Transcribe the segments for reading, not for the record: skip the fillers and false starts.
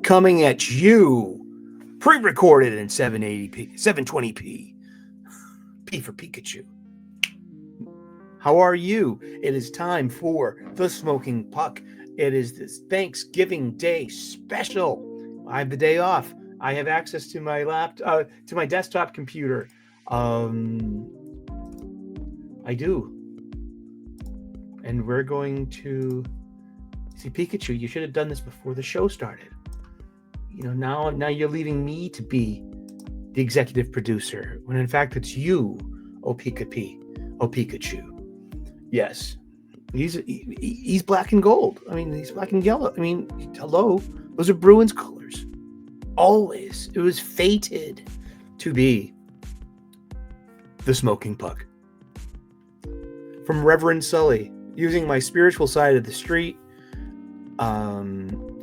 coming at you, pre-recorded in 720p, P for Pikachu. How are you? It is time for the Smoking Puck. It is this Thanksgiving Day special. I have the day off. I have access to my to my desktop computer. I do. And we're going to see Pikachu. You should have done this before the show started. You know, now you're leaving me to be the executive producer, when in fact it's you, Pikachu. Yes, he's black and gold. I mean, he's black and yellow. I mean, hello, those are Bruins colors. Always, it was fated to be the Smoking Puck. From Reverend Sully, using my spiritual side of the street,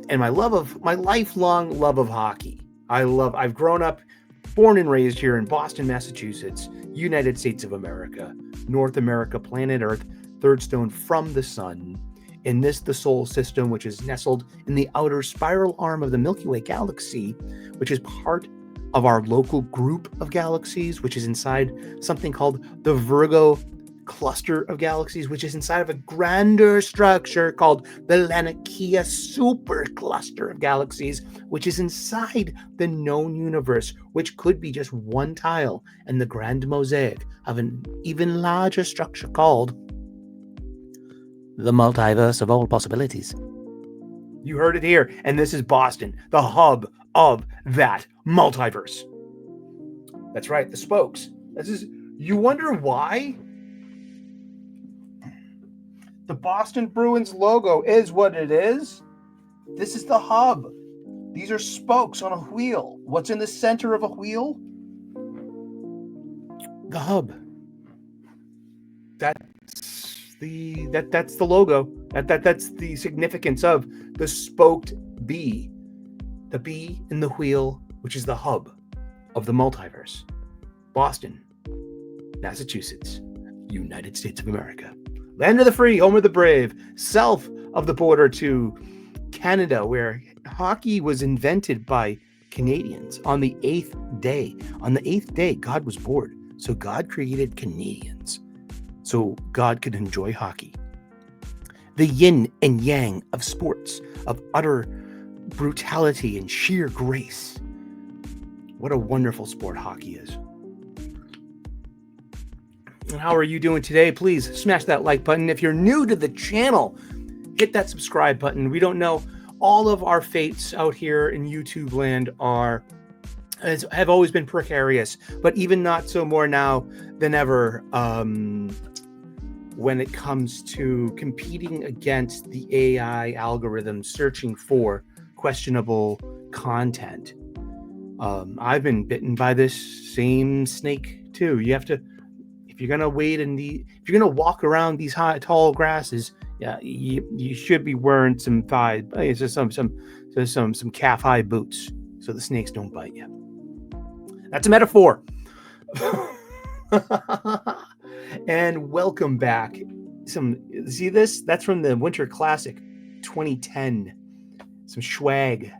and my lifelong love of hockey. I've grown up, born and raised here in Boston, Massachusetts, United States of America, North America, planet Earth, third stone from the sun, in the solar system, which is nestled in the outer spiral arm of the Milky Way galaxy, which is part of our local group of galaxies, which is inside something called the Virgo cluster of galaxies, which is inside of a grander structure called the Laniakea supercluster of galaxies, which is inside the known universe, which could be just one tile in the grand mosaic of an even larger structure called the multiverse of all possibilities. You heard it here, and this is Boston, the hub of that multiverse. That's right, the spokes. You wonder why the Boston Bruins logo is what it is? This is the hub. These are spokes on a wheel. What's in the center of a wheel? The hub. That's the logo. That's the significance of the spoked bee. The bee in the wheel, which is the hub of the multiverse. Boston, Massachusetts, United States of America. Land of the free, home of the brave, south of the border to Canada, where hockey was invented by Canadians on the 8th day. On the 8th day, God was bored, so God created Canadians, so God could enjoy hockey. The yin and yang of sports, of utter brutality and sheer grace. What a wonderful sport hockey is. And how are you doing today? Please smash that like button. If you're new to the channel, hit that subscribe button. We don't know, all of our fates out here in YouTube land have always been precarious, but even not so more now than ever when it comes to competing against the AI algorithm searching for questionable content. I've been bitten by this same snake too. You have to, if you're gonna wade in if you're gonna walk around these tall grasses, yeah, you should be wearing some calf high boots so the snakes don't bite you. That's a metaphor. And welcome back. See this? That's from the Winter Classic 2010. Some swag,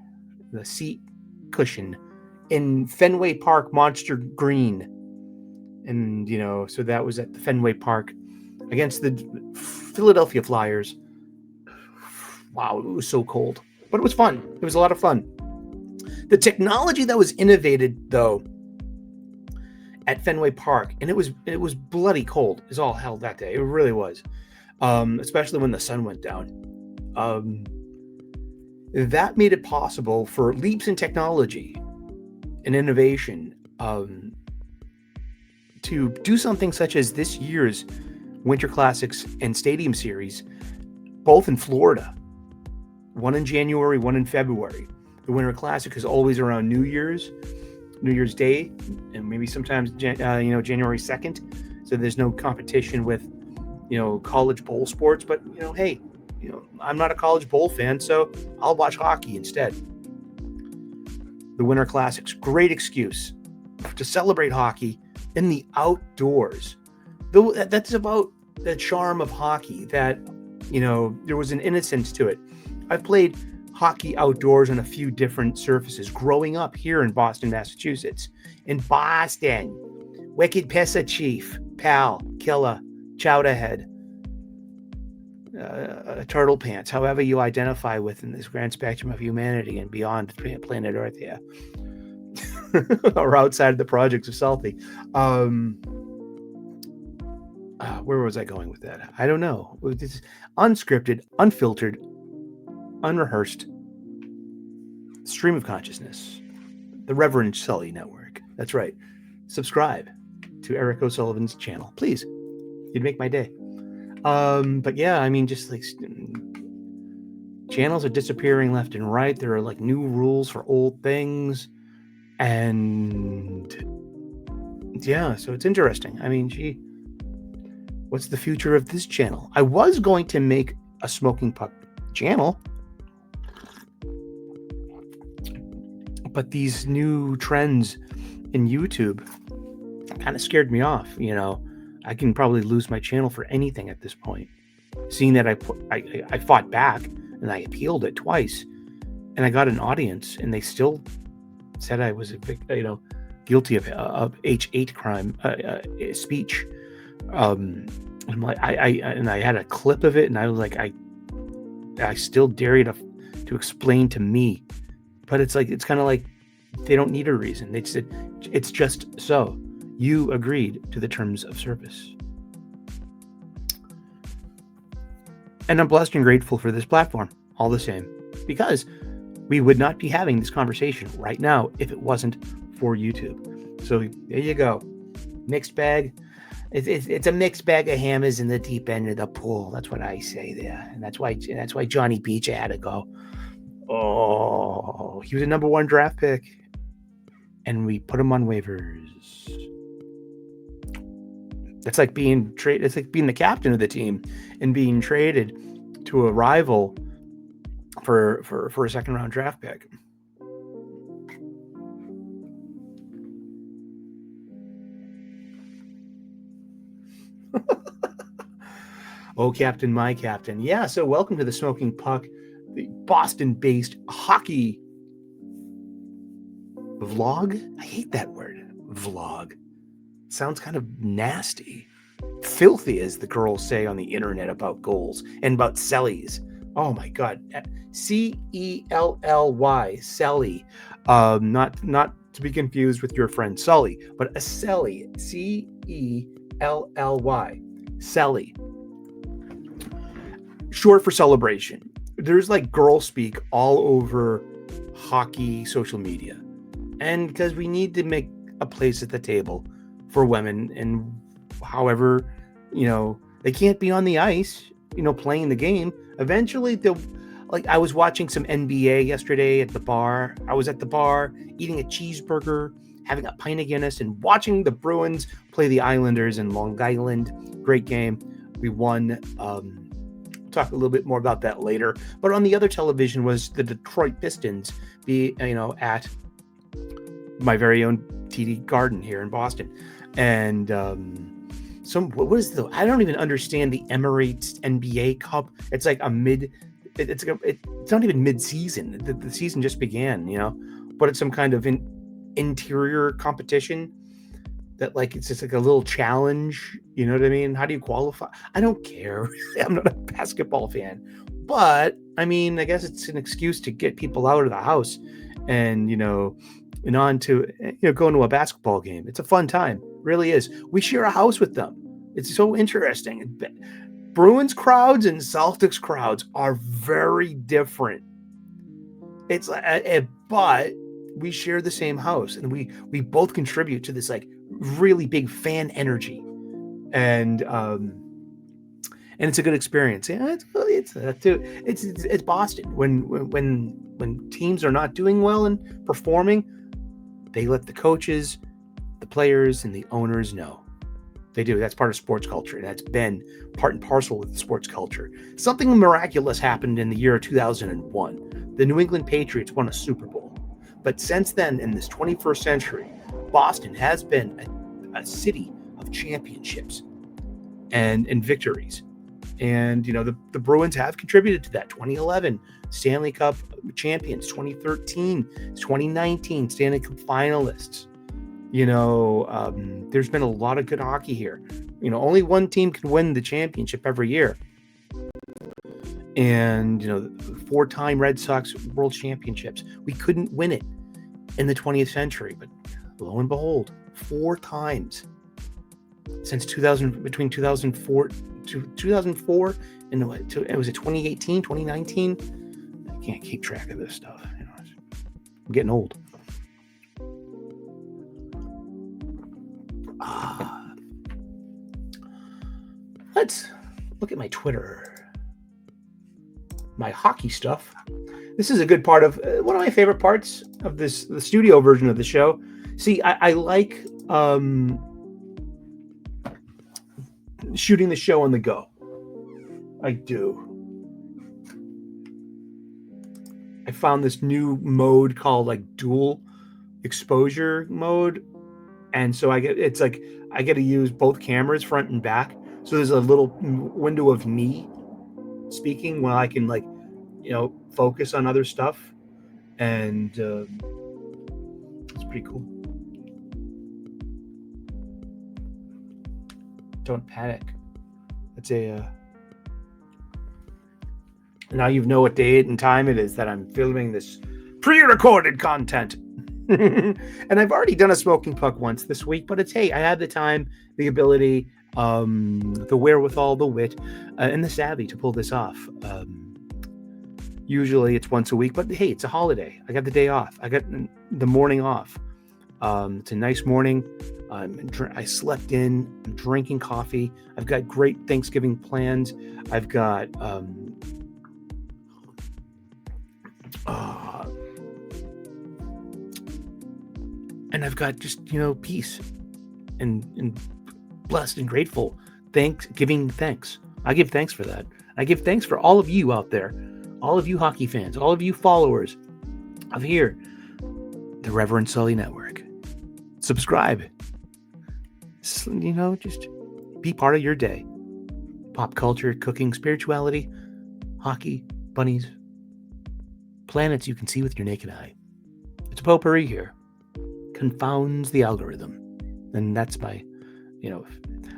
the seat cushion in Fenway Park, Monster Green. And, so that was at the Fenway Park against the Philadelphia Flyers. Wow, it was so cold. But it was fun. It was a lot of fun. The technology that was innovated, though, at Fenway Park, and it was bloody cold as all hell that day. It really was. Especially when the sun went down. That made it possible for leaps in technology and innovation to do something such as this year's Winter Classics and Stadium Series, both in Florida. One in January, one in February. The Winter Classic is always around New Year's Day, and maybe sometimes January 2nd. So there's no competition with college bowl sports. But hey, I'm not a college bowl fan, so I'll watch hockey instead. The Winter Classics, great excuse to celebrate hockey in the outdoors. That's about the charm of hockey, that there was an innocence to it. I've played hockey outdoors on a few different surfaces. Growing up here in Boston, Massachusetts. In Boston. Wicked Pissa Chief. Pal. Killer. Chowderhead. Turtle Pants. However you identify within this grand spectrum of humanity and beyond planet Earth here. Or outside of the projects of Salty. Where was I going with that? I don't know. This is unscripted, unfiltered, unrehearsed stream of consciousness. The Reverend Sully Network. That's right. Subscribe to Eric O'Sullivan's channel, please. You'd make my day. But yeah, I mean, just like channels are disappearing left and right. There are like new rules for old things, and yeah, so it's interesting. I mean, gee, what's the future of this channel? I was going to make a Smoking Puck channel, but these new trends in YouTube kind of scared me off. You know, I can probably lose my channel for anything at this point. Seeing that I fought back and I appealed it twice, and I got an audience, and they still said I was guilty of H8 crime speech. I'm like, I had a clip of it, and I was like, I still dare you to explain to me, but it's kind of like they don't need a reason. They said it's just so. You agreed to the terms of service. And I'm blessed and grateful for this platform, all the same, because we would not be having this conversation right now if it wasn't for YouTube. So there you go. Mixed bag. It's a mixed bag of hammers in the deep end of the pool. That's what I say there. And that's why Johnny Beach had to go. Oh, he was a number 1 draft pick, and we put him on waivers. It's like being traded. It's like being the captain of the team and being traded to a rival for a second round draft pick. Oh, Captain, my Captain. Yeah, so welcome to the Smoking Puck, the Boston-based hockey vlog. I hate that word, vlog. Sounds kind of nasty. Filthy, as the girls say on the internet about goals and about cellies. Oh my God. Celly. Not to be confused with your friend Sully, but a celly. Celly. Celly. Short for celebration. There's like girl speak all over hockey social media. And because we need to make a place at the table for women, and however, they can't be on the ice, playing the game. Eventually they'll, like, I was watching some NBA yesterday at the bar. I was at the bar eating a cheeseburger, having a pint of Guinness, and watching the Bruins play the Islanders in Long Island. Great game. We won. Talk a little bit more about that later. But on the other television was the Detroit Pistons at my very own TD Garden here in Boston. And what is I don't even understand the Emirates NBA Cup. It's like it's not even mid-season. The season just began, but it's some kind of interior competition that, like, it's just like a little challenge. You know what I mean? How do you qualify? I don't care. I'm not a basketball fan, but I mean, I guess it's an excuse to get people out of the house and, and on to, going to a basketball game. It's a fun time. Really is. We share a house with them. It's so interesting. Bruins crowds and Celtics crowds are very different. It's but we share the same house, and we both contribute to this like really big fan energy, and it's a good experience. Yeah, it's Boston. When teams are not doing well and performing, they let the coaches, the players, and the owners know. They do. That's part of sports culture. That's been part and parcel with sports culture. Something miraculous happened in the year 2001. The New England Patriots won a Super Bowl. But since then, in this 21st century, Boston has been a city of championships and victories. And, the Bruins have contributed to that. 2011 Stanley Cup champions, 2013, 2019 Stanley Cup finalists. There's been a lot of good hockey here. Only one team can win the championship every year. And, 4-time Red Sox World Championships. We couldn't win it in the 20th century, but lo and behold, 4 times since 2000, between 2004 and it was 2018, 2019. I can't keep track of this stuff. I'm getting old. Let's look at my Twitter. My hockey stuff. This is a good part of one of my favorite parts of the studio version of the show. See, I like shooting the show on the go. I do. I found this new mode called dual exposure mode, and so I get to use both cameras, front and back. So there's a little window of me speaking while I can focus on other stuff, and it's pretty cool. Don't panic. It's now you know what date and time it is that I'm filming this pre-recorded content. And I've already done a smoking puck once this week, but I had the time, the ability, the wherewithal, the wit, and the savvy to pull this off. Usually it's once a week, but hey, it's a holiday. I got the day off. I got the morning off. It's a nice morning. I slept in. I'm drinking coffee. I've got great Thanksgiving plans. I've got and I've got just peace and blessed and grateful. Thanks. I give thanks for that. I give thanks for all of you out there, all of you hockey fans, all of you followers of here, the Reverend Sully Network. Subscribe. Just be part of your day. Pop culture, cooking, spirituality, hockey, bunnies, planets you can see with your naked eye. It's a potpourri here. Confounds the algorithm. And that's my,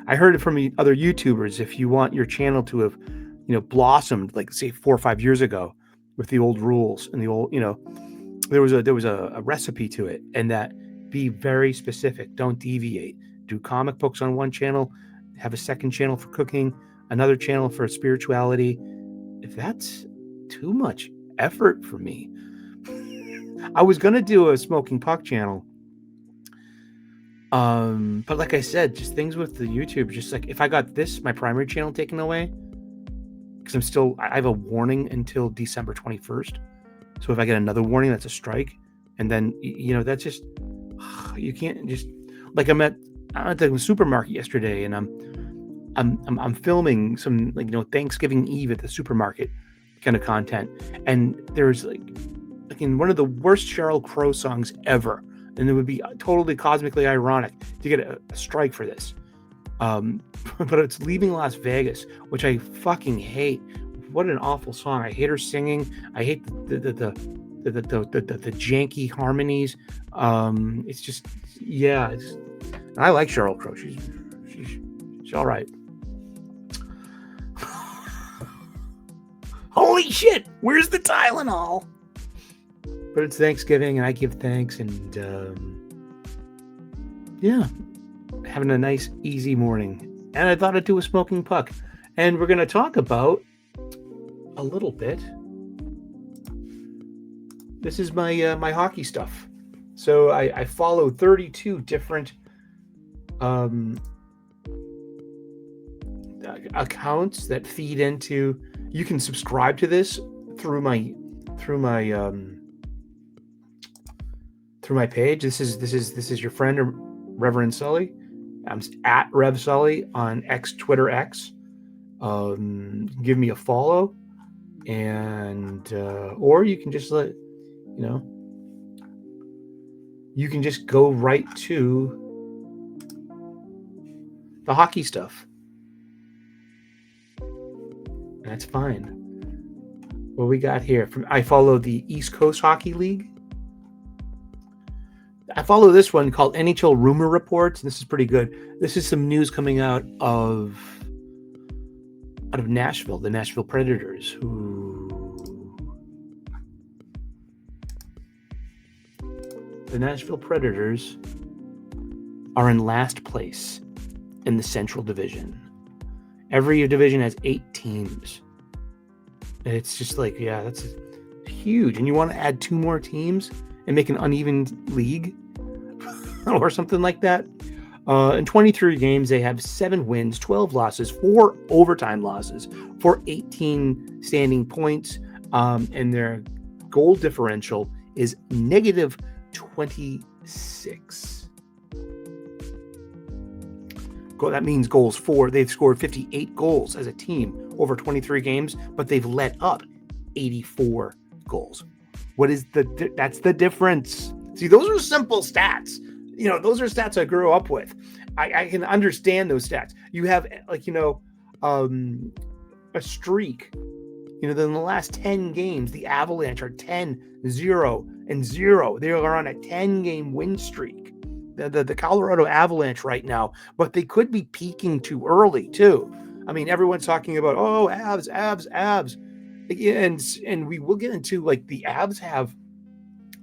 I heard it from other YouTubers. If you want your channel to have, blossomed, like say 4 or 5 years ago with the old rules and the old, there was a recipe to it, and that be very specific. Don't deviate. Do comic books on one channel, have a second channel for cooking, another channel for spirituality. If that's too much effort for me, I was going to do a smoking puck channel. But like I said, just things with the YouTube, just like if I got my primary channel taken away, because I have a warning until December 21st. So if I get another warning, that's a strike. And then, that's just, you can't just, like I'm at the supermarket yesterday, and I'm filming some Thanksgiving Eve at the supermarket kind of content. And there's like in one of the worst Sheryl Crow songs ever. And it would be totally cosmically ironic to get a strike for this. But it's Leaving Las Vegas, which I fucking hate. What an awful song. I hate her singing. I hate the janky harmonies. It's just, yeah. I like Sheryl Crow. She's all right. Holy shit! Where's the Tylenol? But it's Thanksgiving, and I give thanks, and having a nice, easy morning. And I thought I'd do a smoking puck, and we're going to talk about a little bit. This is my my hockey stuff. So I follow 32 different accounts that feed into. You can subscribe to this through my page. This is your friend Reverend Sully. I'm at Rev Sully on Twitter X. Give me a follow, and or you can just you can just go right to the hockey stuff. That's fine. What we got here? I follow the East Coast Hockey League. I follow this one called NHL Rumor Reports. This is pretty good. This is some news coming out of Nashville, the Nashville Predators, are in last place in the Central Division. Every division has 8 teams. And it's just like, yeah, that's huge. And you want to add 2 more teams and make an uneven league or something like that? In 23 games, they have 7 wins, 12 losses, 4 overtime losses for 18 standing points. And their goal differential is negative 26. That means goals for. They've scored 58 goals as a team over 23 games, but they've let up 84 goals. That's the difference. See, those are simple stats. Those are stats I grew up with. I can understand those stats. You have a streak. In the last 10 games, the Avalanche are 10-0-0. They are on a 10-game win streak. The Colorado Avalanche right now, but they could be peaking too early too. I mean, everyone's talking about, Avs. And we will get into, like, the Avs have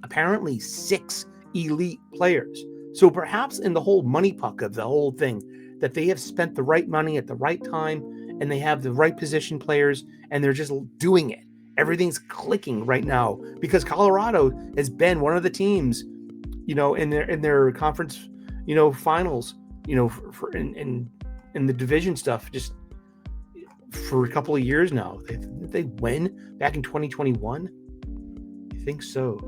apparently 6 elite players. So perhaps in the whole money puck of the whole thing, that they have spent the right money at the right time, and they have the right position players, and they're just doing it. Everything's clicking right now because Colorado has been one of the teams, in their conference, finals, for in the division stuff, just for a couple of years now. They win back in 2021. I think so.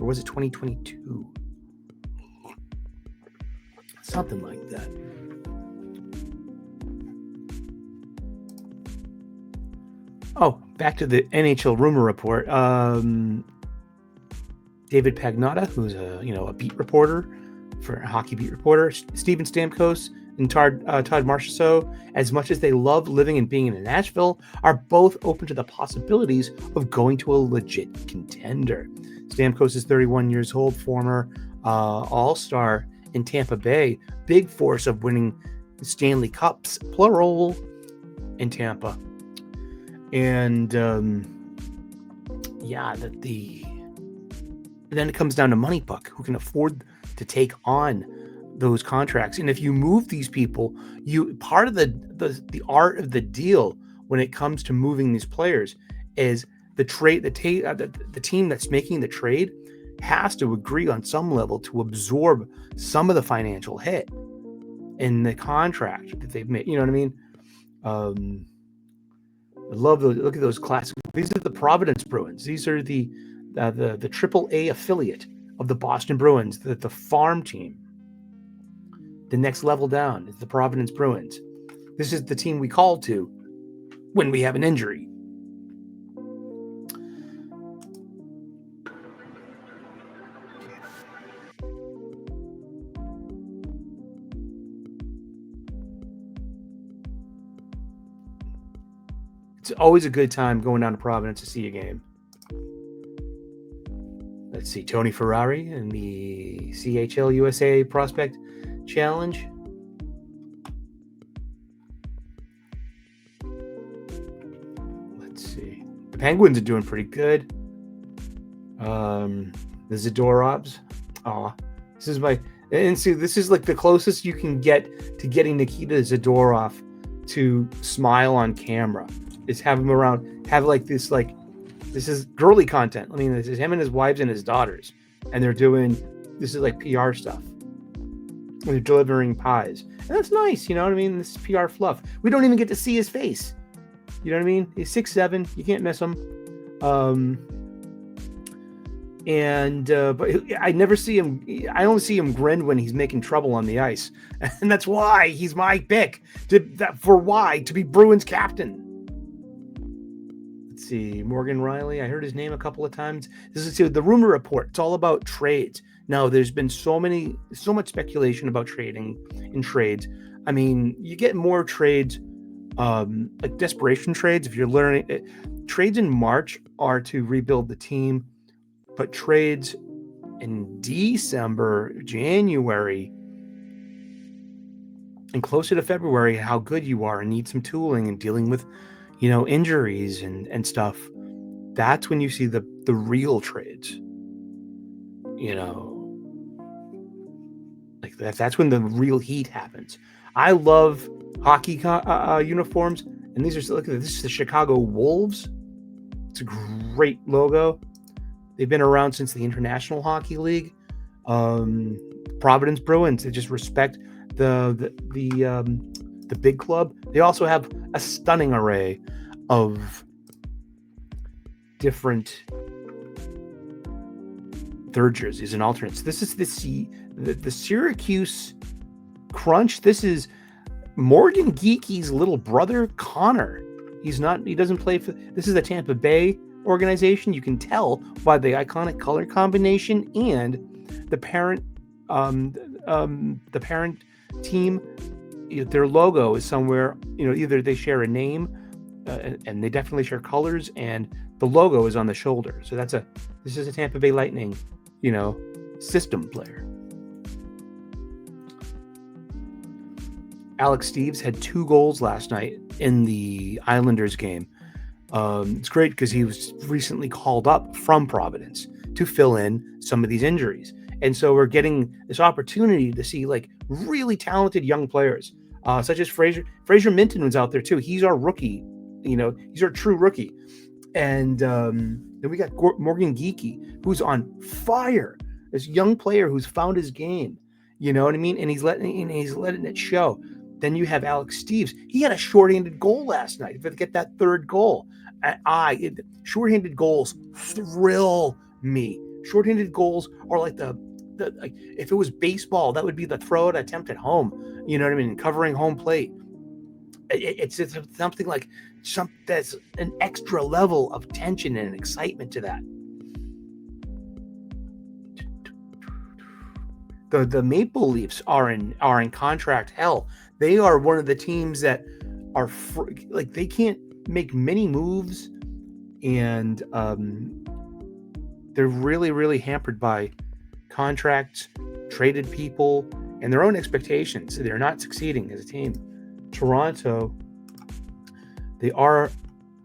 Or was it 2022? Something like that. Oh, back to the NHL Rumor Report. David Pagnotta, who's a beat reporter, a hockey beat reporter, Steven Stamkos and Todd Marchessault, as much as they love living and being in Nashville, are both open to the possibilities of going to a legit contender. Stamkos is 31 years old, former All-Star in Tampa Bay, big force of winning Stanley Cups, plural, in Tampa. And then it comes down to money puck, who can afford to take on those contracts. And if you move these people, part of the art of the deal when it comes to moving these players is the team that's making the trade has to agree on some level to absorb some of the financial hit in the contract that they've made. You know what I mean? I love those. Look at those classic. These are the Providence Bruins. These are the AAA affiliate of the Boston Bruins, the farm team. The next level down is the Providence Bruins. This is the team we call to when we have an injury. It's always a good time going down to Providence to see a game. Let's see, Tony Ferrari in the CHL USA Prospect Challenge. Let's see. The Penguins are doing pretty good. The Zadorovs. This is this is like the closest you can get to getting Nikita Zadorov to smile on camera. Is have him around, this is girly content. I mean, this is him and his wives and his daughters, and this is like PR stuff. And they're delivering pies, and that's nice. You know what I mean? This is PR fluff. We don't even get to see his face. You know what I mean? He's 6'7". You can't miss him. But I never see him. I only see him grin when he's making trouble on the ice, and that's why he's my pick to be Bruins captain. Let's see, Morgan Riley. I heard his name a couple of times. This is the Rumor Report. It's all about trades. Now, there's been so much speculation about trading in trades. I mean, you get more trades like desperation trades. If you're learning, trades in March are to rebuild the team, but trades in December, January, and closer to February, how good you are and need some tooling and dealing with, injuries and stuff. That's when you see the real trades. Like that's when the real heat happens. I love hockey uniforms, and these are, look at this. This is the Chicago Wolves. It's a great logo. They've been around since the International Hockey League. Providence Bruins. They just respect the big club. They also have a stunning array of different third jerseys and alternates. This is the Syracuse Crunch. This is Morgan Geeky's little brother, Connor. He doesn't play for, this is the Tampa Bay organization. You can tell by the iconic color combination and the parent team. Their logo is somewhere, either they share a name, and they definitely share colors, and the logo is on the shoulder. So this is a Tampa Bay Lightning, system player. Alex Steves had 2 goals last night in the Islanders game. It's great because he was recently called up from Providence to fill in some of these injuries. And so we're getting this opportunity to see like really talented young players, such as Fraser Minton was out there too. He's our rookie, he's our true rookie. And then we got Morgan Geeky, who's on fire. This young player who's found his game, you know what I mean? And he's letting it show. Then you have Alex Steves. He had a shorthanded goal last night. To get that third goal, shorthanded goals thrill me. Shorthanded goals are like like if it was baseball, that would be the throw it attempt at home. You know what I mean? Covering home plate. It's something like that's an extra level of tension and excitement to that. The Maple Leafs are in contract hell. They are one of the teams that are they can't make many moves, and they're really, really hampered by contracts, traded people, and their own expectations. They're not succeeding as a team. Toronto, they are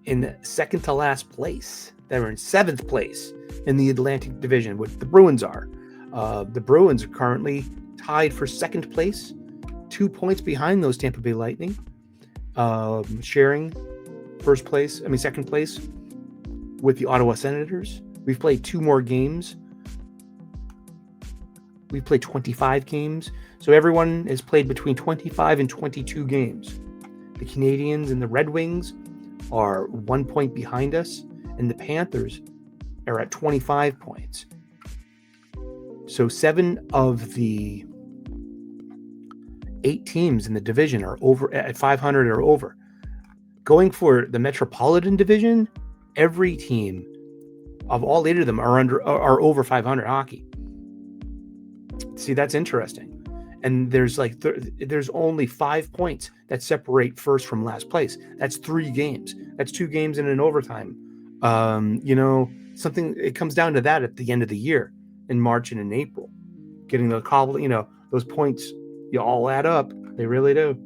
in second to last place. They're in 7th place in the Atlantic Division, which the Bruins are. The Bruins are currently tied for 2nd place, 2 points behind those Tampa Bay Lightning, sharing 2nd place with the Ottawa Senators. We've played 2 more games. We've played 25 games. So everyone has played between 25 and 22 games. The Canadiens and the Red Wings are 1 point behind us, and the Panthers are at 25 points. So 7 of the 8 teams in the division are over at 500 or over. Going for the Metropolitan Division, every team of all 8 of them are over 500 hockey. See, that's interesting. And there's there's only 5 points that separate first from last place. That's 3 games. That's 2 games in an overtime. It comes down to that at the end of the year in March and in April. Getting those points, you all add up. They really do.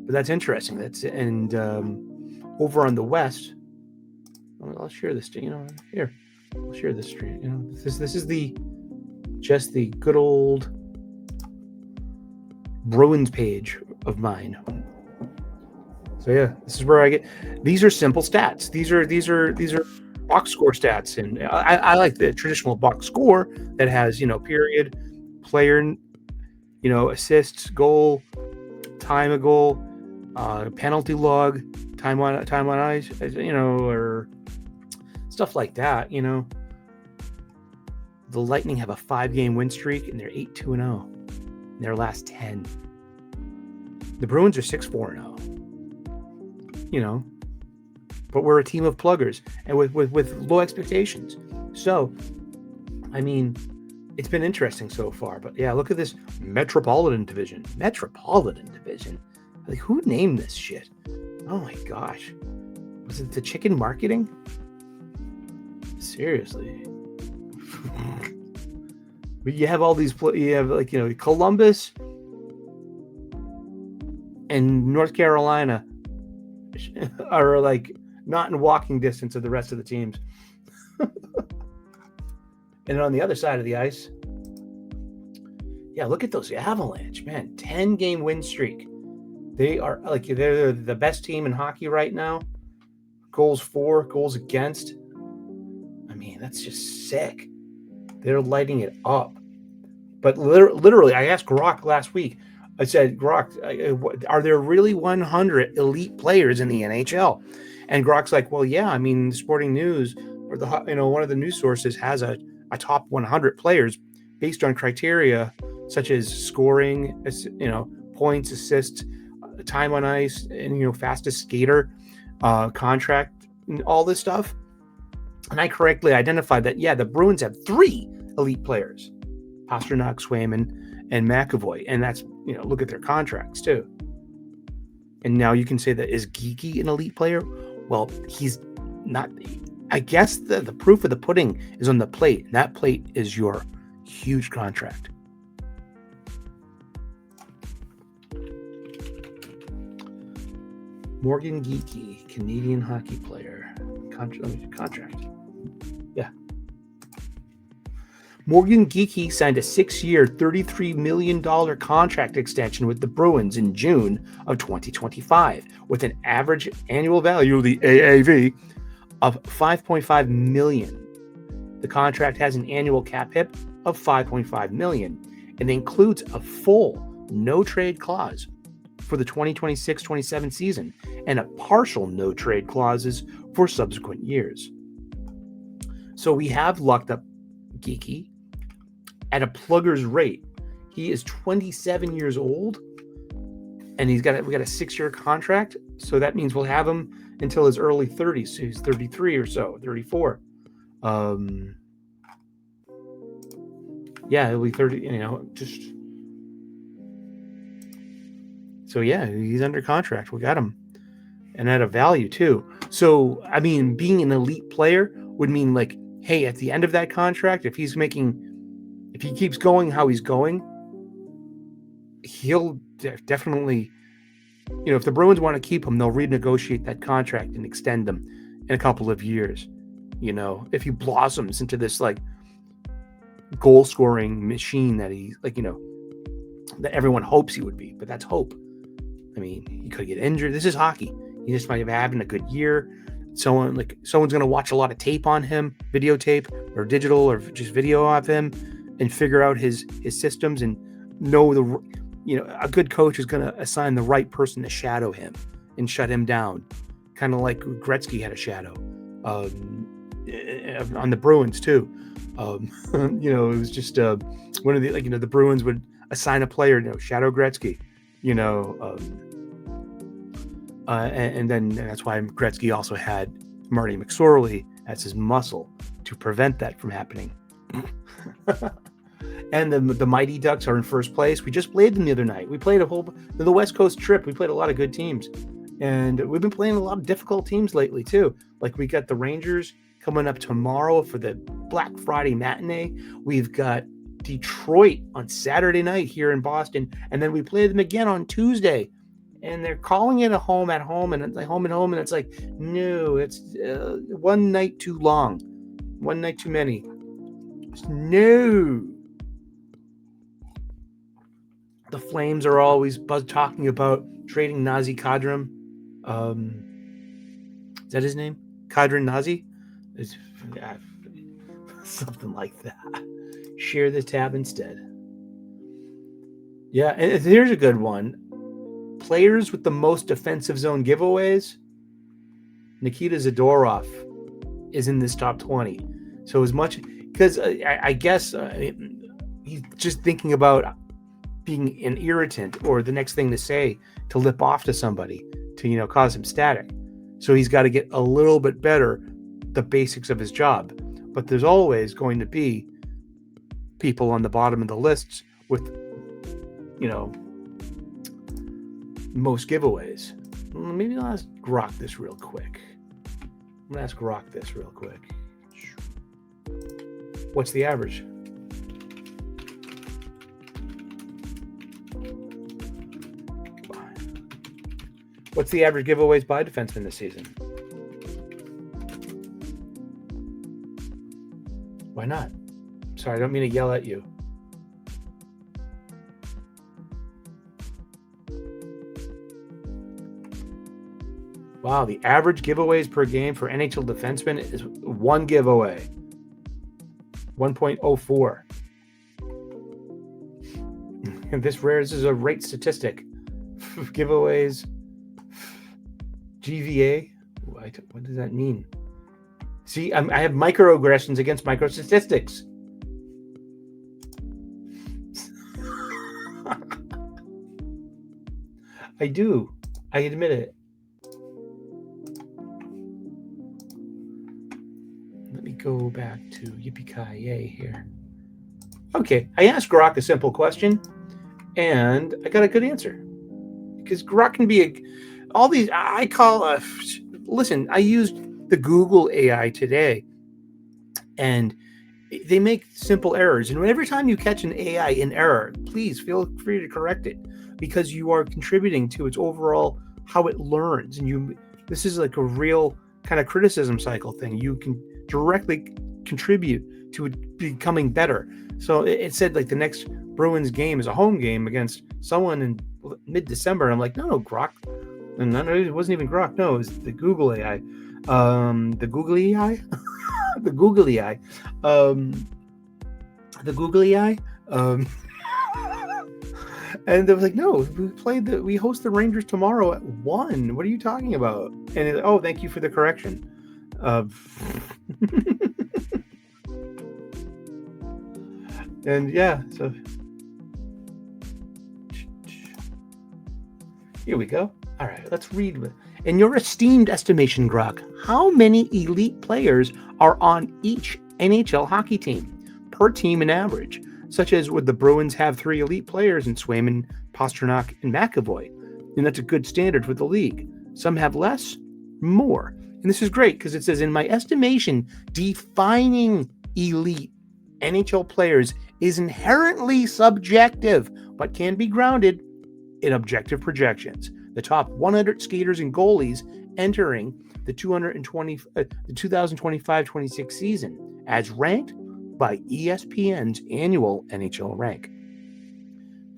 But that's interesting. Over on the West, I'll share this. Here, I'll share this street. This is just the good old Bruins page of mine. So yeah, this is where I get. These are simple stats. These are box score stats, and I like the traditional box score that has period, player, assists, goal, time of goal, penalty log, time on ice, or stuff like that. The Lightning have a 5-game win streak, and they're 8-2-0 in their last 10. The Bruins are 6-4-0. But we're a team of pluggers and with low expectations. So, I mean, it's been interesting so far. But yeah, look at this Metropolitan Division. Like, who named this shit? Oh my gosh. Was it the chicken marketing? Seriously. But you have all these, you have like, Columbus and North Carolina are like not in walking distance of the rest of the teams. And on the other side of the ice, yeah, look at those Avalanche, man. 10-game win streak. They're the best team in hockey right now. Goals for, goals against. I mean, that's just sick. They're lighting it up. But literally, I asked Grok last week. I said, Grok, are there really 100 elite players in the NHL? And Grok's like, well, yeah. I mean, Sporting News or one of the news sources has a top 100 players based on criteria such as scoring, points, assists, time on ice, and fastest skater, contract, and all this stuff. And I correctly identified that, yeah, the Bruins have 3 elite players: Pastrnak, Swayman, and McAvoy. And that's, look at their contracts too. And now you can say that, is Geeky an elite player? Well, he's not. I guess the proof of the pudding is on the plate. And that plate is your huge contract. Morgan Geeky, Canadian hockey player. Contract. Yeah. Morgan Geeky signed a 6-year, $33 million contract extension with the Bruins in June of 2025, with an average annual value, the AAV, of $5.5 million. The contract has an annual cap hit of $5.5 million and includes a full no-trade clause for the 2026-27 season and a partial no-trade clauses for subsequent years. So we have locked up Geeky at a plugger's rate. He is 27 years old, and we got a 6-year contract. So that means we'll have him until his early 30s. So he's 33 or so, 34. Yeah, he'll be 30. So yeah, he's under contract. We got him, and at a value too. So I mean, being an elite player would mean, like, hey, at the end of that contract, if he keeps going how he's going, he'll definitely, if the Bruins want to keep him, they'll renegotiate that contract and extend them in a couple of years. If he blossoms into this like goal scoring machine that he's that everyone hopes he would be, but that's hope. I mean, he could get injured. This is hockey. He just might be having a good year. Someone's going to watch a lot of tape on him, videotape or digital or just video of him, and figure out his systems and know a good coach is going to assign the right person to shadow him and shut him down. Kind of like Gretzky had a shadow on the Bruins too. It was just one of the, the Bruins would assign a player, shadow Gretzky, and then that's why Gretzky also had Marty McSorley as his muscle to prevent that from happening. And the Mighty Ducks are in first place. We just played them the other night. We played the West Coast trip. We played a lot of good teams. And we've been playing a lot of difficult teams lately too. Like, we got the Rangers coming up tomorrow for the Black Friday matinee. We've got Detroit on Saturday night here in Boston. And then we play them again on Tuesday. And they're calling it a home at home, and it's like home and home. And it's like, no, it's one night too long. One night too many. No. The Flames are always talking about trading Nazi Kadrim. Is that his name? Kadrin Nazi? Something like that. Share the tab instead. Yeah, and here's a good one. Players with the most defensive zone giveaways. Nikita Zadorov is in this top 20. So as much, because I guess he's just thinking about being an irritant or the next thing to say to lip off to somebody to, cause him static. So he's got to get a little bit better the basics of his job. But there's always going to be people on the bottom of the lists with, most giveaways. Maybe I'll ask Grok this real quick. I'm going to ask Grok this real quick. What's the average? What's the average giveaways by defenseman this season? Why not? Sorry, I don't mean to yell at you. Wow, the average giveaways per game for NHL defensemen is one giveaway. 1.04. And this is a rate statistic. Giveaways. GVA. What does that mean? See, I have microaggressions against microstatistics. I do. I admit it. Let me go back to Yippee-ki-yay here. Okay, I asked Grok a simple question, and I got a good answer. Because Grok can be listen, I used the Google AI today, and they make simple errors. And every time you catch an AI in error, please feel free to correct it, because you are contributing to its overall how it learns. And this is like a real kind of criticism cycle thing. You can directly contribute to it becoming better. So it said like the next Bruins game is a home game against someone in mid-December. I'm like, no, Grok. And it wasn't even Grok. No, it was the Google AI. The Google AI? The Google AI. The Google AI. And they was like, no, we host the Rangers tomorrow at 1. What are you talking about? And thank you for the correction. And yeah, so here we go. All right, let's read. In your esteemed estimation, Grok, how many elite players are on each NHL hockey team per team in average? Such as would the Bruins have 3 elite players in Swayman, Pastrnak, and McAvoy? And that's a good standard for the league. Some have less, more. And this is great because it says, in my estimation, defining elite NHL players is inherently subjective, but can be grounded in objective projections. The top 100 skaters and goalies entering the 2025-26 season, as ranked by ESPN's annual NHL rank.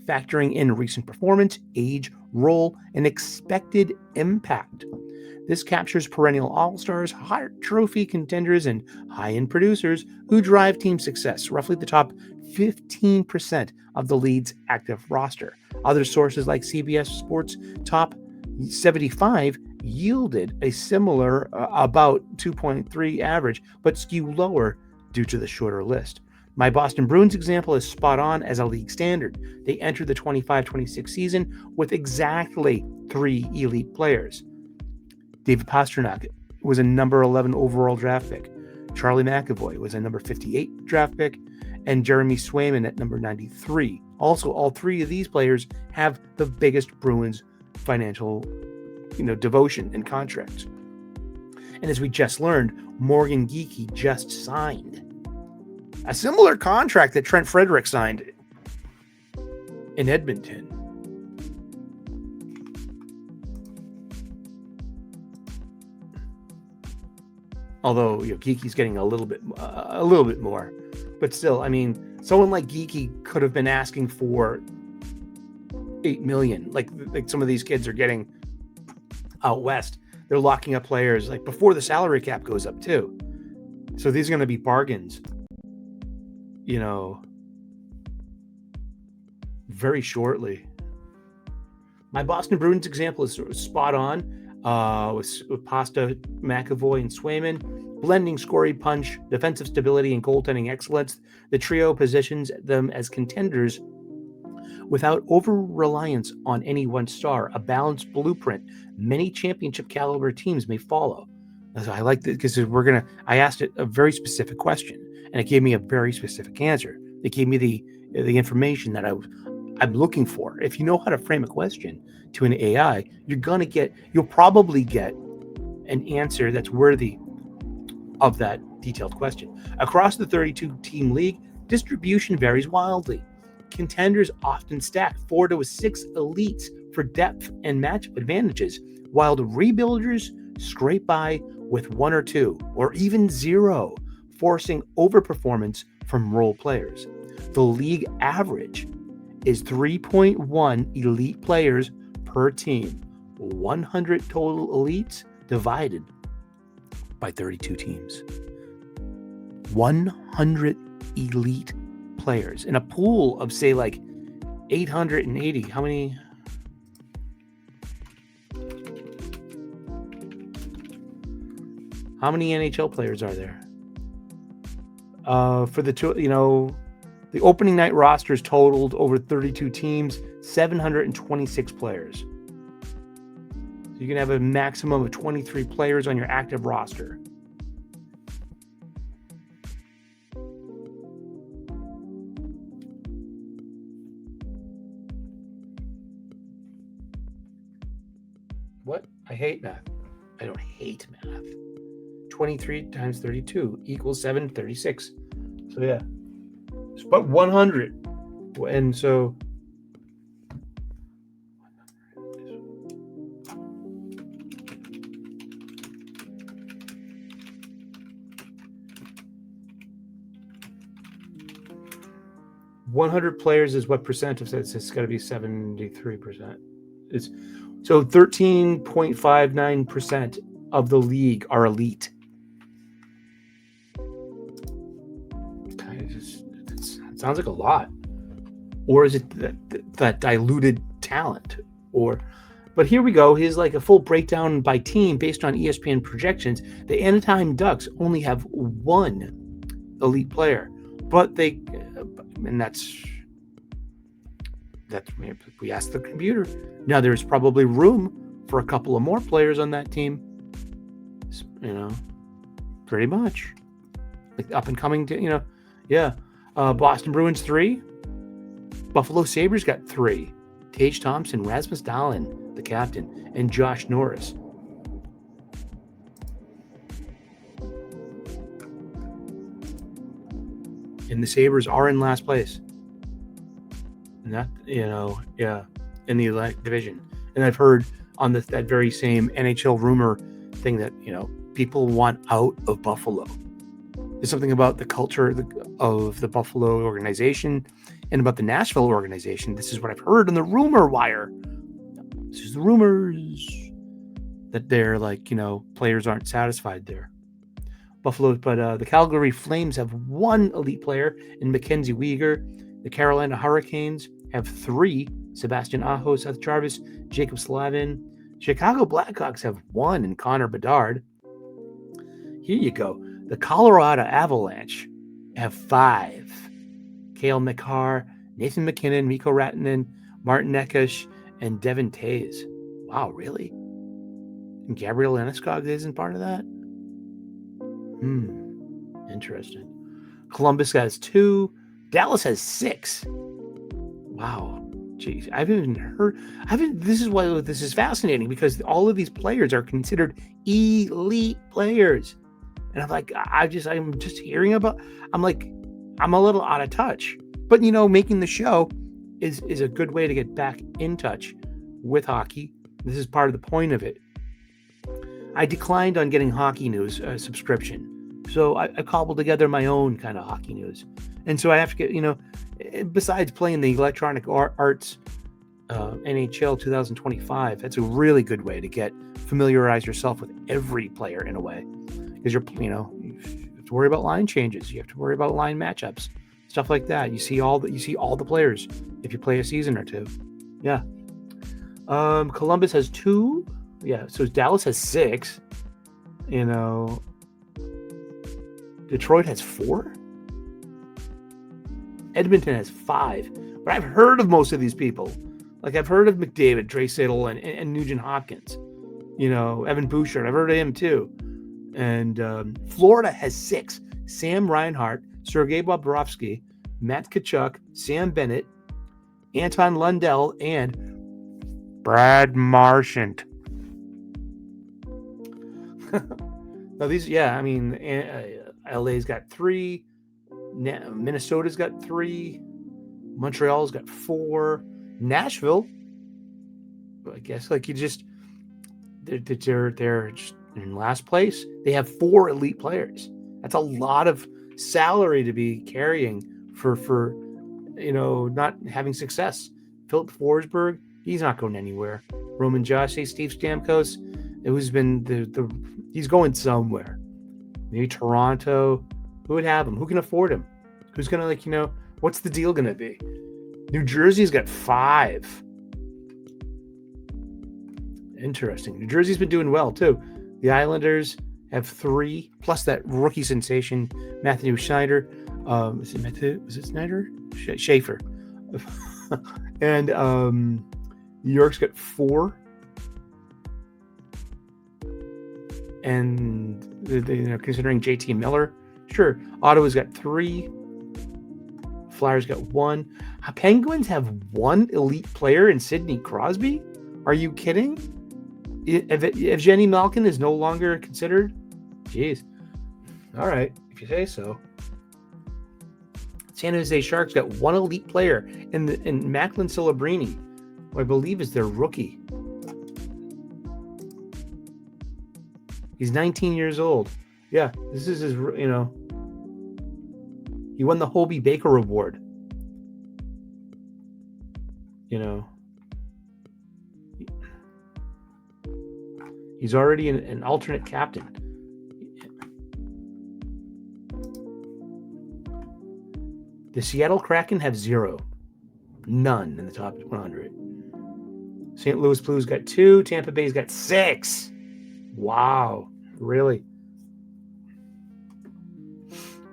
Factoring in recent performance, age, role, and expected impact. This captures perennial all-stars, Hart Trophy contenders, and high-end producers who drive team success, roughly the top 15% of the league's active roster. Other sources like CBS Sports Top 75 yielded a similar about 2.3 average, but skew lower due to the shorter list. My Boston Bruins example is spot on as a league standard. They entered the 25-26 season with exactly 3 elite players. David Pastrnak was a number 11 overall draft pick. Charlie McAvoy was a number 58 draft pick, and Jeremy Swayman at number 93. Also, all 3 of these players have the biggest Bruins financial, devotion and contracts. And as we just learned, Morgan Geekie just signed a similar contract that Trent Frederick signed in Edmonton. Although Geekie's getting a little bit more, but still, I mean, someone like Geekie could have been asking for $8 million, like some of these kids are getting out west. They're locking up players like before the salary cap goes up too. So these are going to be bargains, very shortly. My Boston Bruins example is spot on with Pasta, McAvoy, and Swayman. Blending scoring punch, defensive stability, and goaltending excellence, the trio positions them as contenders without over-reliance on any one star, a balanced blueprint many championship caliber teams may follow. So I like that because I asked it a very specific question, and it gave me a very specific answer. It gave me the information that I'm looking for. If you know how to frame a question to an AI, you'll probably get an answer that's worthy of that detailed question. Across the 32-team league, distribution varies wildly. Contenders often stack 4 to 6 elites for depth and matchup advantages, while the rebuilders scrape by with 1 or 2, or even 0, forcing overperformance from role players. The league average is 3.1 elite players per team, 100 total elites divided by 32 teams. 100 elite players in a pool of, say, like 880. How many? How many NHL players are there? For the two, the opening night rosters totaled over 32 teams, 726 players. So you can have a maximum of 23 players on your active roster. What? I hate math. I don't hate math. 23 times 32 equals 736. So yeah. But 100. And so 100 players is what percent of this? It's got to be 73%. It's so 13.59% of the league are elite. It sounds like a lot. Or is it that diluted talent? But here we go. Here's like a full breakdown by team based on ESPN projections. The Anaheim Ducks only have 1 elite player, but we asked the computer. Now there's probably room for a couple of more players on that team. Pretty much like up and coming to, Boston Bruins 3, Buffalo Sabres got 3, Tage Thompson, Rasmus Dahlin, the captain, and Josh Norris. And the Sabres are in last place. And that, in the division. And I've heard on that very same NHL rumor thing that, people want out of Buffalo. There's something about the culture of the Buffalo organization and about the Nashville organization. This is what I've heard on the rumor wire. This is the rumors that they're like, players aren't satisfied there. Buffalo, but the Calgary Flames have 1 elite player in Mackenzie Weegar. The Carolina Hurricanes have 3, Sebastian Aho, Seth Jarvis, Jacob Slavin. Chicago Blackhawks have 1 in Connor Bedard. Here you go. The Colorado Avalanche have 5. Cale Makar, Nathan McKinnon, Mikko Rantanen, Martin Necas, and Devin Tays. Wow, really? And Gabriel Landeskog isn't part of that? Interesting. Columbus has 2. Dallas has 6. Wow. Jeez. This is why this is fascinating, because all of these players are considered elite players. And I'm just hearing about, I'm a little out of touch. But, making the show is a good way to get back in touch with hockey. This is part of the point of it. I declined on getting Hockey News subscription. So I cobbled together my own kind of hockey news. And so I have to get, besides playing the Electronic Arts NHL 2025, that's a really good way to familiarize yourself with every player in a way. Because you have to worry about line changes. You have to worry about line matchups, stuff like that. You see all the players if you play a season or 2. Yeah. Columbus has 2. Yeah. So Dallas has 6. Detroit has 4. Edmonton has 5. But I've heard of most of these people. Like I've heard of McDavid, Draisaitl, and Nugent Hopkins. Evan Bouchard. I've heard of him too. And Florida has 6. Sam Reinhart, Sergei Bobrovsky, Matt Tkachuk, Sam Bennett, Anton Lundell, and Brad Marchand. Now these, LA's got 3, Minnesota's got 3, Montreal's got 4, Nashville, I guess, they're just in last place. They have 4 elite players. That's a lot of salary to be carrying for not having success. Philip Forsberg, he's not going anywhere. Roman Josse, Steve Stamkos, he's going somewhere. Maybe Toronto. Who would have him? Who can afford him? Who's gonna what's the deal gonna be? New Jersey's got 5. Interesting. New Jersey's been doing well too. The Islanders have 3, plus that rookie sensation Matthew Schneider. Was it Schneider? Schaefer. And New York's got 4. And considering JT Miller, sure. Ottawa's got 3. Flyers got 1. Penguins have 1 elite player in Sidney Crosby. Are you kidding? If Jenny Malkin is no longer considered, jeez. All right, if you say so. San Jose Sharks got 1 elite player in Macklin Celebrini, who I believe is their rookie. He's 19 years old. Yeah, this is his, he won the Hobie Baker Award. He's already an alternate captain. The Seattle Kraken have 0. None in the top 100. St. Louis Blues got 2. Tampa Bay's got 6. Wow. Really?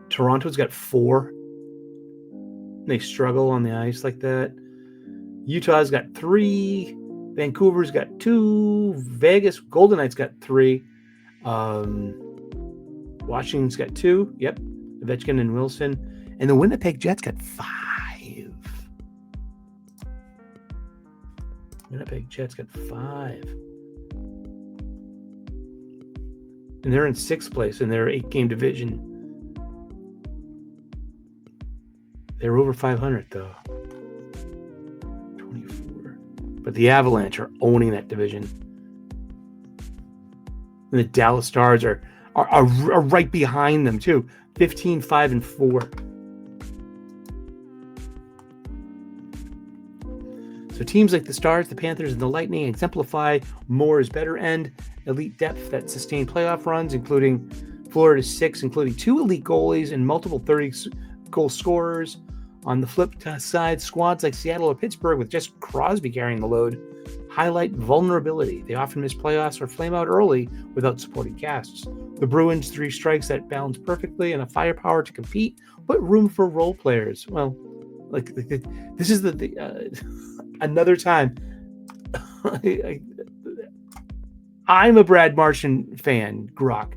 Toronto's got 4. They struggle on the ice like that. Utah's got 3. Vancouver's got 2. Vegas Golden Knights got 3. Washington's got 2. Yep. Ovechkin and Wilson. And the Winnipeg Jets got 5. Winnipeg Jets got 5. And they're in 6th place in their 8-game division. They're over 500, though. 24. But the Avalanche are owning that division. And the Dallas Stars are right behind them, too. 15, 5, and 4. So teams like the Stars, the Panthers, and the Lightning exemplify more is better and elite depth that sustain playoff runs, including Florida's 6, including 2 elite goalies and multiple 30-goal scorers. On the flip side, squads like Seattle or Pittsburgh, with just Crosby carrying the load, highlight vulnerability. They often miss playoffs or flame out early without supporting casts. The Bruins' 3 strikes that balance perfectly and a firepower to compete, but room for role players. Well, this is another time. I'm a Brad Marchand fan, Grok.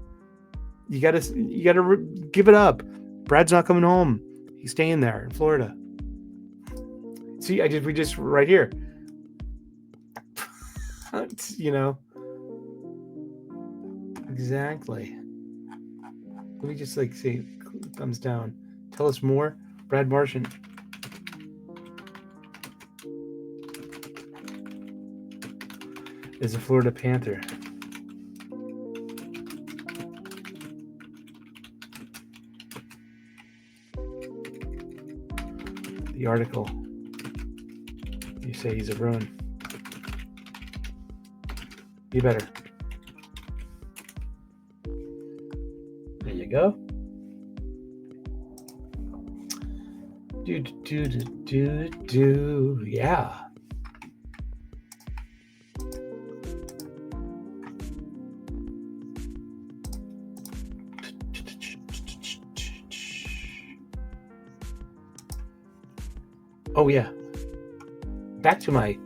You gotta give it up. Brad's not coming home. He's staying there in Florida. See, we just right here. Exactly. Let me just say thumbs down. Tell us more. Brad Marchand. Is a Florida Panther. The article. You say he's a Bruin. You better. There you go. Yeah. Oh, yeah. Back to my...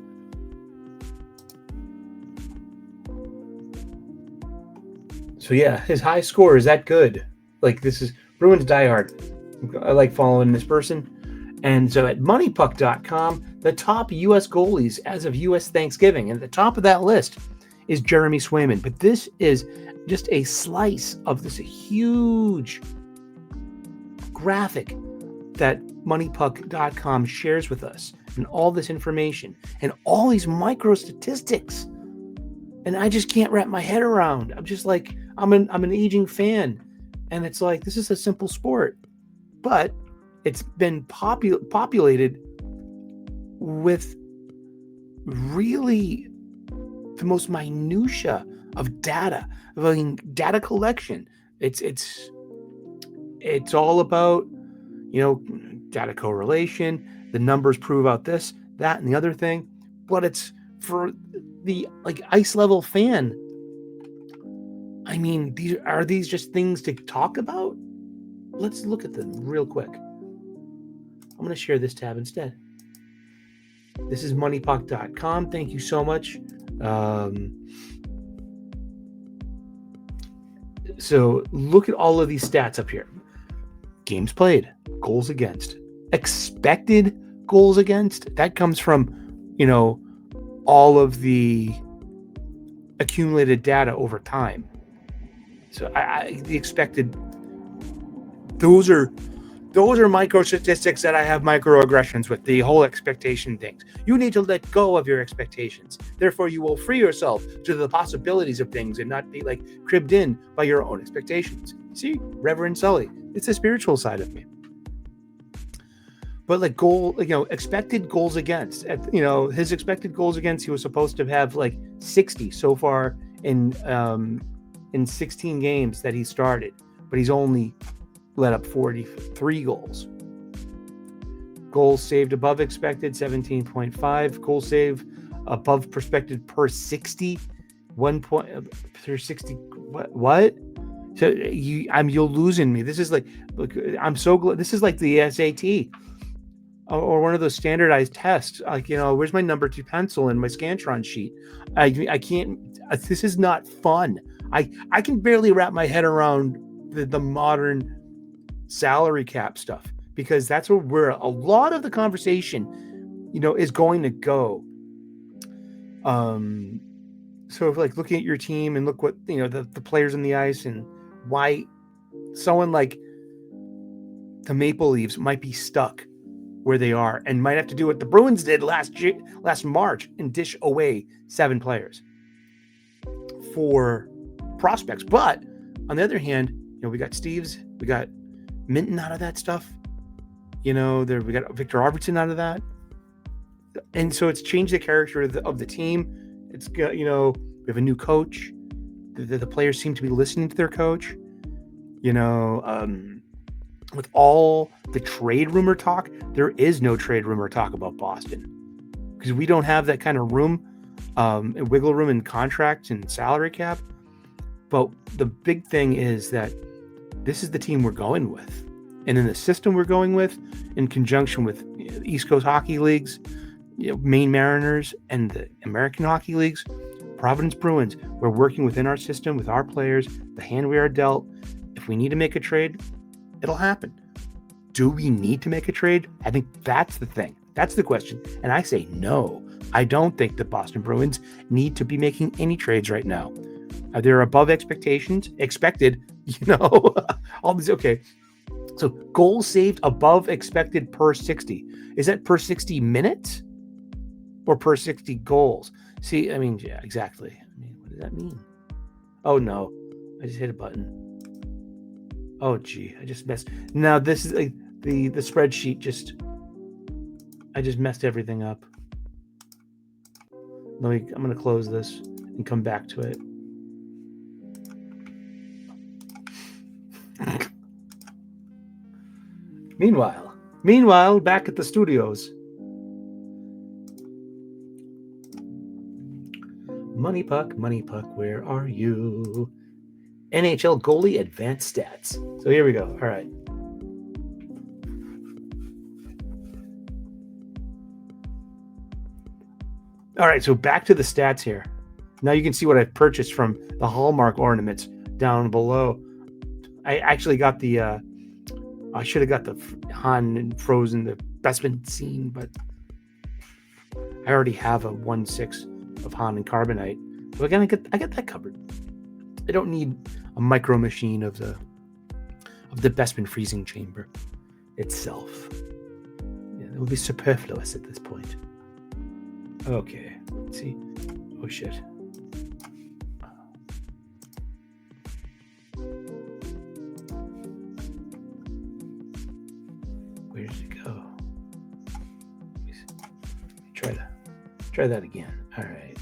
So, yeah, his high score is that good. This is Bruins diehard. I like following this person. And so at moneypuck.com, The top U.S. goalies as of U.S. Thanksgiving, and at the top of that list is Jeremy Swayman. But this is just a slice of this huge graphic that moneypuck.com shares with us, and all this information and all these micro statistics. And I just can't wrap my head around. I'm just like, I'm an aging fan, and it's like, this is a simple sport, but it's been populated with really the most minutia of data. I mean, data collection. It's all about, data correlation. The numbers prove out this, that, and the other thing. But it's for the ice level fan. I mean, these just things to talk about? Let's look at them real quick. I'm going to share this tab instead. This is moneypuck.com. Thank you so much. So look at all of these stats up here. Games played, goals against, expected goals against. That comes from, all of the accumulated data over time. So the expected, those are micro statistics that I have microaggressions with. The whole expectation things. You need to let go of your expectations. Therefore, you will free yourself to the possibilities of things and not be cribbed in by your own expectations. See, Reverend Sully, it's the spiritual side of me. But expected goals against, his expected goals against, he was supposed to have 60 so far in 16 games that he started, but he's only let up 43 goals. Goals saved above expected, 17.5. Goals saved above expected per 60, 1 point per 60. What? So you're losing me. This is I'm so glad. This is like the SAT or one of those standardized tests. Where's my number 2 pencil and my Scantron sheet? I can't. This is not fun. I can barely wrap my head around the modern salary cap stuff, because that's where a lot of the conversation, is going to go. So if looking at your team and look what, the players on the ice, and why someone like the Maple Leafs might be stuck where they are and might have to do what the Bruins did last March and dish away 7 players for prospects. But on the other hand, we got Steves, we got Minton out of that stuff. We got Victor Arvidsson out of that. And so it's changed the character of the team. It's got, we have a new coach. The players seem to be listening to their coach. With all the trade rumor talk, there is no trade rumor talk about Boston, because we don't have that kind of room, wiggle room in contracts and salary cap. But the big thing is that this is the team we're going with. And in the system we're going with, in conjunction with East Coast Hockey Leagues, Maine Mariners, and the American Hockey Leagues, Providence Bruins, we're working within our system with our players, the hand we are dealt. If we need to make a trade, it'll happen. Do we need to make a trade? I think that's the thing. That's the question. And I say no. I don't think the Boston Bruins need to be making any trades right now. They're above expectations. Expected, all these. Okay. So goals saved above expected per 60. Is that per 60 minutes or per 60 goals? See, yeah, exactly. What does that mean? Oh no, I just hit a button. Oh gee, I just messed. Now this is the spreadsheet. I just messed everything up. I'm going to close this and come back to it. Meanwhile, back at the studios. Money Puck, where are you? NHL goalie advanced stats. So here we go. All right. All right, so back to the stats here. Now you can see what I've purchased from the Hallmark ornaments down below. I actually got the I should have got the Han and Frozen, the Bespin scene, but I already have a 1/6 of Han and Carbonite. So again, I get that covered. I don't need a micro machine of the Bestman freezing chamber itself. Yeah, it would be superfluous at this point. Okay, let's see. Oh shit. Where did it go? Try that again. All right.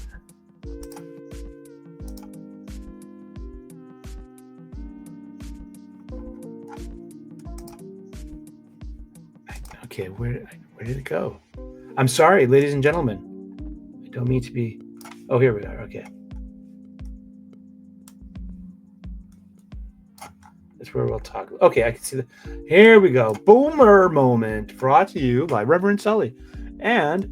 Okay, where did it go? I'm sorry, ladies and gentlemen. I don't mean to be. Oh, here we are. Okay. That's where we'll talk. Okay, I can see the. Here we go. Boomer moment brought to you by Reverend Sully. And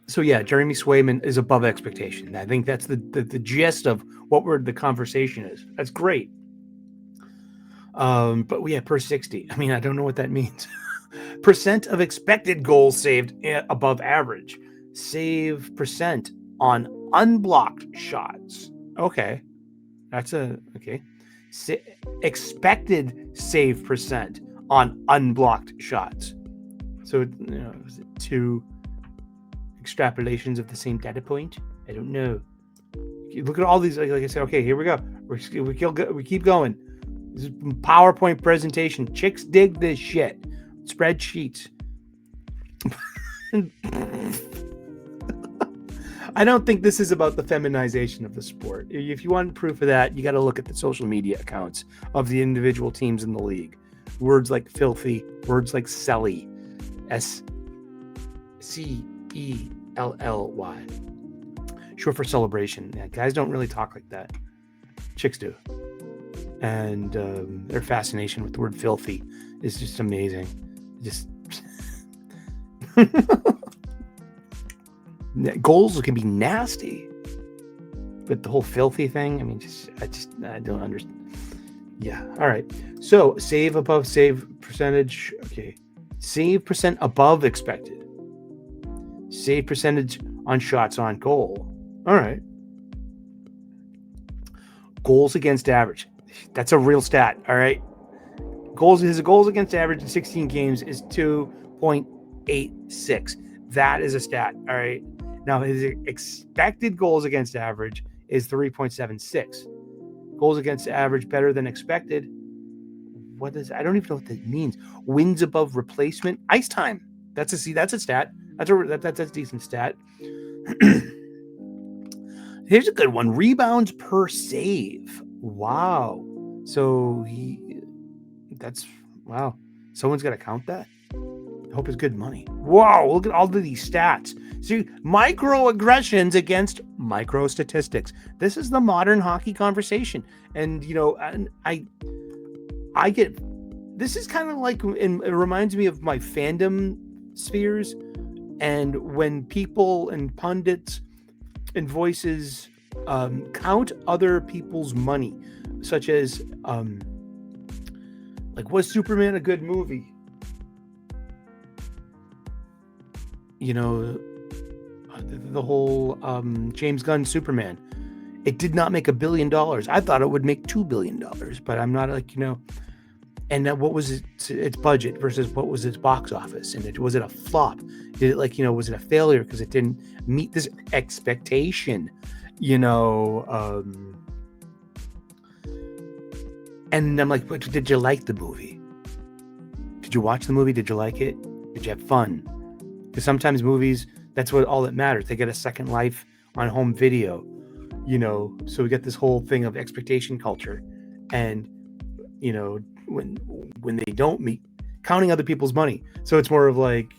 so yeah, Jeremy Swayman is above expectation. I think that's the gist of what the conversation is. That's great. But yeah, per 60. I mean, I don't know what that means. Percent of expected goals saved above average. Save percent on unblocked shots. Okay. That's okay. Expected save percent on unblocked shots. So, is it two extrapolations of the same data point? I don't know. You look at all these, like I said, okay, here we go. We keep going. This is PowerPoint presentation. Chicks dig this shit. Spreadsheets. I don't think this is about the feminization of the sport. If you want proof of that, you got to look at the social media accounts of the individual teams in the league. Words like filthy, words like selly, SCELLY, short for celebration. Yeah, guys don't really talk like that. Chicks do. And their fascination with the word filthy is just amazing. Just goals can be nasty, but the whole filthy thing, I mean, I don't understand. Yeah. All right. So save percentage. Okay. Save percent above expected. Save percentage on shots on goal. All right. Goals against average. That's a real stat. All right. His goals against average in 16 games is 2.86. That is a stat. All right. Now his expected goals against average is 3.76. Goals against average better than expected. I don't even know what that means. Wins above replacement. Ice time. That's a stat. That's a decent stat. Here's a good one. Rebounds per save. Wow. So wow. Someone's got to count that. I hope it's good money. Wow. Look at all of these stats. See, microaggressions against micro statistics. This is the modern hockey conversation. And, I get, this is kind of like, and it reminds me of my fandom spheres. And when people and pundits and voices count other people's money, such as, was Superman a good movie? The whole James Gunn Superman. It did not make $1 billion. I thought it would make $2 billion, but I'm not and what was its budget versus what was its box office? And was it a flop? Did it was it a failure because it didn't meet this expectation? And I'm like, did you like the movie? Did you watch the movie? Did you like it? Did you have fun? Because sometimes movies, that's all that matters. They get a second life on home video, so we get this whole thing of expectation culture. And, when they don't meet, counting other people's money. So it's more of like,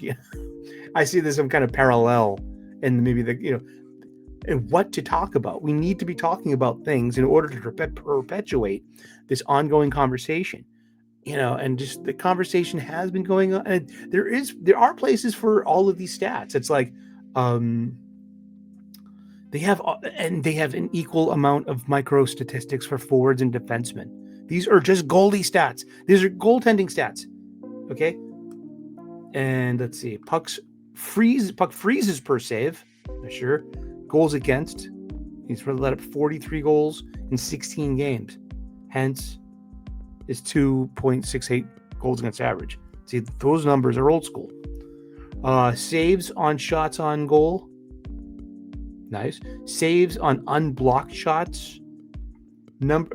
I see there's some kind of parallel and maybe and what to talk about. We need to be talking about things in order to perpetuate this ongoing conversation. And just the conversation has been going on. And there are places for all of these stats. It's like, they have an equal amount of micro statistics for forwards and defensemen. These are just goalie stats. These are goaltending stats. Okay. And let's see. Puck freezes per save. Sure. Goals against. He's let up 43 goals in 16 games. Hence, is 2.68 goals against average. See, those numbers are old school. Saves on shots on goal. Nice. Saves on unblocked shots.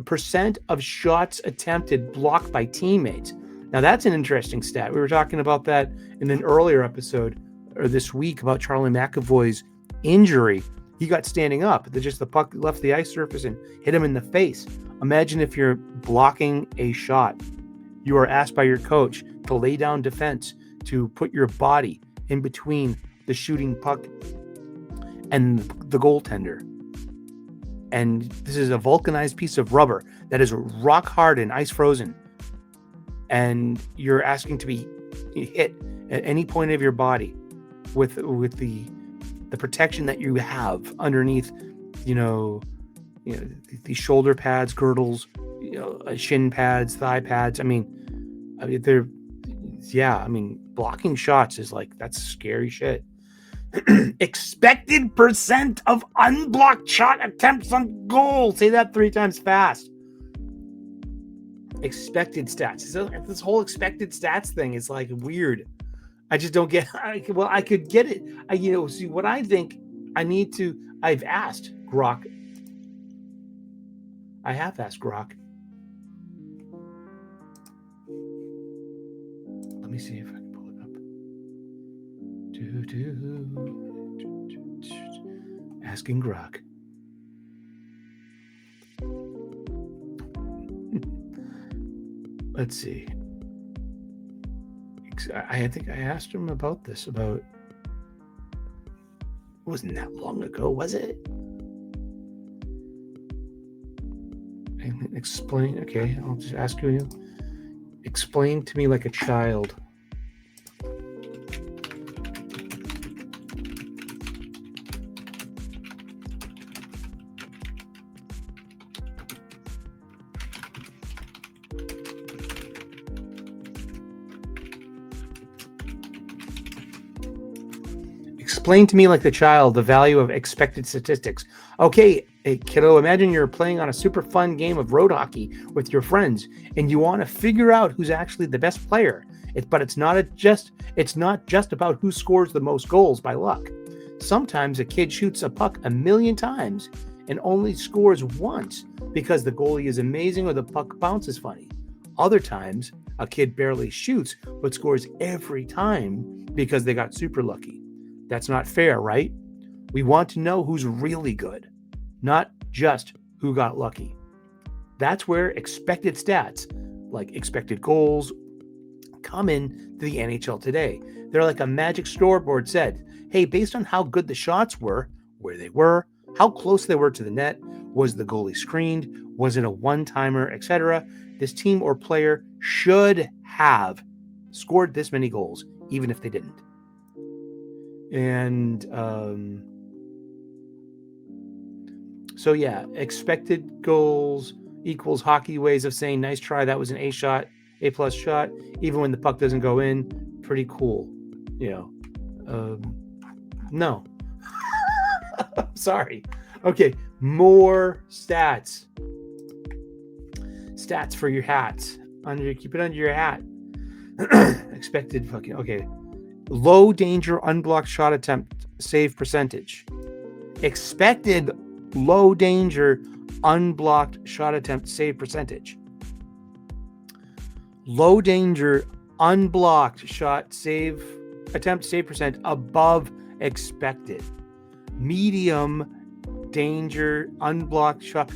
Percent of shots attempted blocked by teammates. Now that's an interesting stat. We were talking about that in an earlier episode or this week about Charlie McAvoy's injury. He got standing up. The puck left the ice surface and hit him in the face. Imagine if you're blocking a shot. You are asked by your coach to lay down defense, to put your body in between the shooting puck and the goaltender. And this is a vulcanized piece of rubber that is rock hard and ice frozen. And you're asking to be hit at any point of your body with the protection that you have underneath, these shoulder pads, girdles, shin pads, thigh pads. Blocking shots is that's scary shit. Expected percent of unblocked shot attempts on goal. Say that 3 times fast. Expected stats. So this whole expected stats thing is weird. I just don't get. I could get it. See what I think. I've asked Grok. I have asked Grok. Let me see if I can pull it up. Asking Grok. Let's see. I think I asked him about this. It wasn't that long ago, was it? Explain. Okay, I'll just ask you. Explain to me like a child. Explain to me like the child the value of expected statistics. Okay, kiddo, imagine you're playing on a super fun game of road hockey with your friends, and you want to figure out who's actually the best player. But it's not just about who scores the most goals by luck. Sometimes a kid shoots a puck 1,000,000 times and only scores once because the goalie is amazing or the puck bounces funny. Other times, a kid barely shoots but scores every time because they got super lucky. That's not fair, right? We want to know who's really good, not just who got lucky. That's where expected stats, like expected goals, come in to the NHL today. They're like a magic scoreboard said, hey, based on how good the shots were, where they were, how close they were to the net, was the goalie screened, was it a one-timer, etc., this team or player should have scored this many goals, even if they didn't. And so yeah, expected goals equals hockey ways of saying nice try, that was an A shot, A+ shot, even when the puck doesn't go in. Pretty cool. No. Sorry. Okay, more stats. Stats for your hats. Keep it under your hat. Expected okay. Low danger unblocked shot attempt save percentage. Expected low danger unblocked shot attempt save percentage. Low danger unblocked shot save attempt save percent above expected. Medium danger unblocked shot.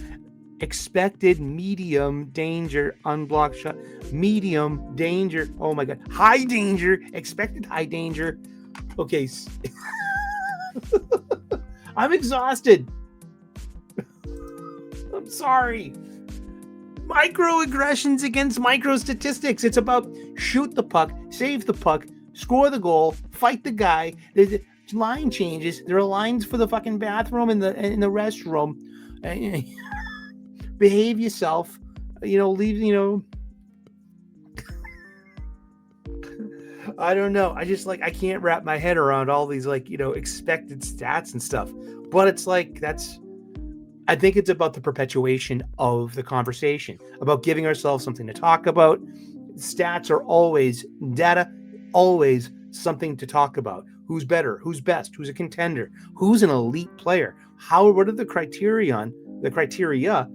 Expected medium danger unblocked shot. Medium danger. Oh my God. High danger. Expected high danger. Okay. I'm exhausted. I'm sorry. Microaggressions against micro statistics. It's about shoot the puck, save the puck, score the goal, fight the guy. There's line changes. There are lines for the fucking bathroom and the restroom. Behave yourself, leave, I don't know. I just like, I can't wrap my head around all these like, expected stats and stuff. But it's like, I think it's about the perpetuation of the conversation, about giving ourselves something to talk about. Stats are always data, always something to talk about. Who's better? Who's best? Who's a contender? Who's an elite player? What are the criterion? The criteria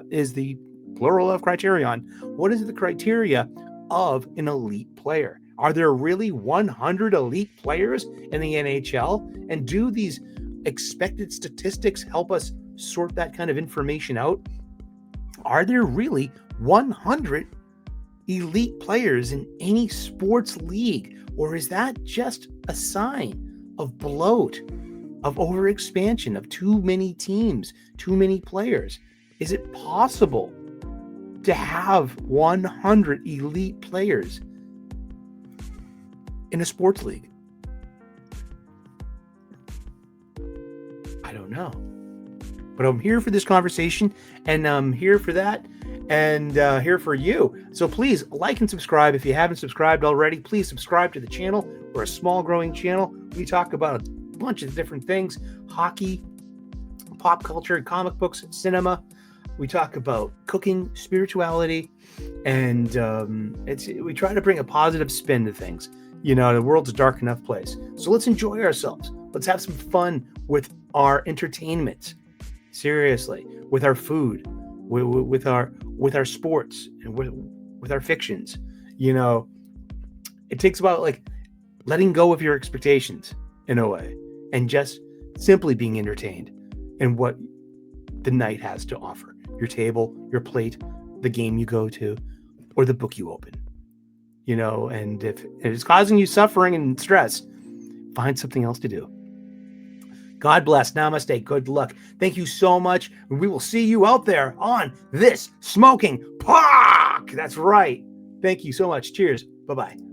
is the plural of criterion. What is the criteria of an elite player? Are there really 100 elite players in the NHL? And do these expected statistics help us sort that kind of information out? Are there really 100 elite players in any sports league? Or is that just a sign of bloat, of overexpansion, of too many teams, too many players? Is it possible to have 100 elite players in a sports league? I don't know. But I'm here for this conversation, and I'm here for that, and here for you. So please like and subscribe. If you haven't subscribed already, please subscribe to the channel. We're a small growing channel. We talk about a bunch of different things: hockey, pop culture, comic books, cinema. We talk about cooking, spirituality, and we try to bring a positive spin to things. The world's a dark enough place. So let's enjoy ourselves. Let's have some fun with our entertainment. Seriously, with our food, with our sports, and with our fictions. It takes about like letting go of your expectations in a way, and just simply being entertained in what the night has to offer. Your table, your plate, the game you go to, or the book you open. And if it's causing you suffering and stress, find something else to do. God bless. Namaste. Good luck. Thank you so much. We will see you out there on this smoking park. That's right. Thank you so much. Cheers. Bye-bye.